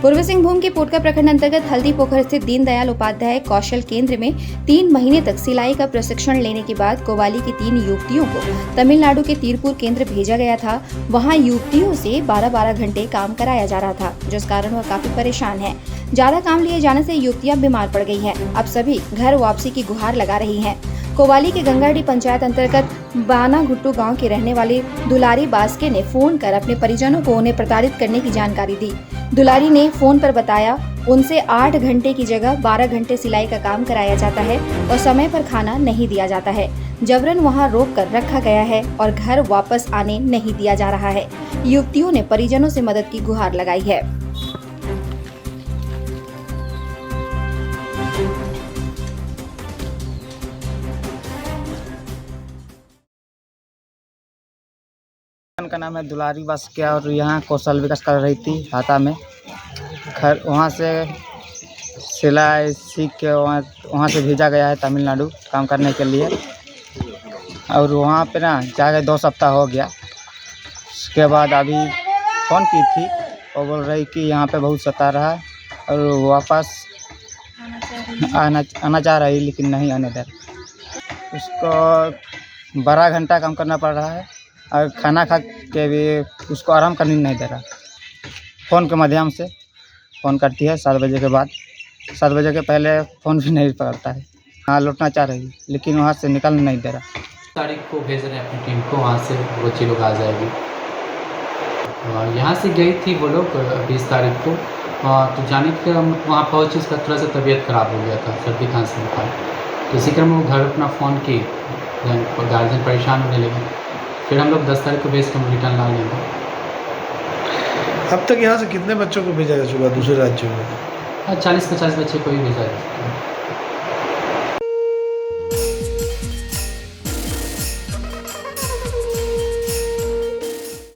पूर्वी सिंहभूम के पोटका प्रखंड अंतर्गत हल्दी पोखर स्थित दीनदयाल उपाध्याय कौशल केंद्र में 3 महीने तक सिलाई का प्रशिक्षण लेने के बाद कोवाली की 3 युवतियों को तमिलनाडु के तीरपुर केंद्र भेजा गया था। वहां युवतियों से 12-12 घंटे काम कराया जा रहा था, जिस कारण वह काफी परेशान है। ज्यादा काम लिए जाने से युवतियां बीमार पड़ गई हैं। अब सभी घर वापसी की गुहार लगा रही हैं। कोवाली के गंगाडी पंचायत अंतर्गत बाना घुट्टू गांव के रहने वाले दुलारी बास्के ने फोन कर अपने परिजनों को उन्हें प्रताड़ित करने की जानकारी दी। दुलारी ने फोन पर बताया उनसे 8 घंटे की जगह 12 घंटे सिलाई का काम कराया जाता है और समय पर खाना नहीं दिया जाता है। जबरन वहां रोक कर रखा गया है और घर वापस आने नहीं दिया जा रहा है। युवतियों ने परिजनों से मदद की गुहार लगाई है। का नाम है दुलारी बास्के और यहाँ कौशल विकास कर रही थी हाता में। घर वहाँ से सिलाई सीख के वहाँ से भेजा गया है तमिलनाडु काम करने के लिए। और वहाँ पे ना जाके 2 सप्ताह हो गया। उसके बाद अभी फ़ोन की थी और बोल रही कि यहाँ पे बहुत सता रहा है और वापस आना चाह रही, लेकिन नहीं आने दे रहा। उसको 12 घंटा काम करना पड़ रहा है और खाना खा के भी उसको आराम करने नहीं दे रहा। फ़ोन के माध्यम से फ़ोन करती है 7 बजे के बाद, 7 बजे के पहले फ़ोन भी नहीं पकड़ता है। हाँ, लौटना चाह रही लेकिन वहाँ से निकलने नहीं दे रहा। तारीख को भेज रहे हैं अपनी टीम को, वहाँ से बच्चे लोग आ जाएगी। यहाँ से गई थी वो लोग 20 तारीख को, तो जाने के वहाँ पहुँची उसका थोड़ा सा तबीयत ख़राब हो गया था, सर्दी खांसी बुखार। तो इसी क्रम में वो घर अपना फ़ोन की, गार्जियन परेशान होने लगे। फिर हम लोग 10 तारीख को भेज के हम रिटर्न ला लेंगे। अब तक यहाँ से कितने बच्चों को भेजा जा चुका दूसरे राज्यों में? 40-50 बच्चे को ही भेजा जा सकता है।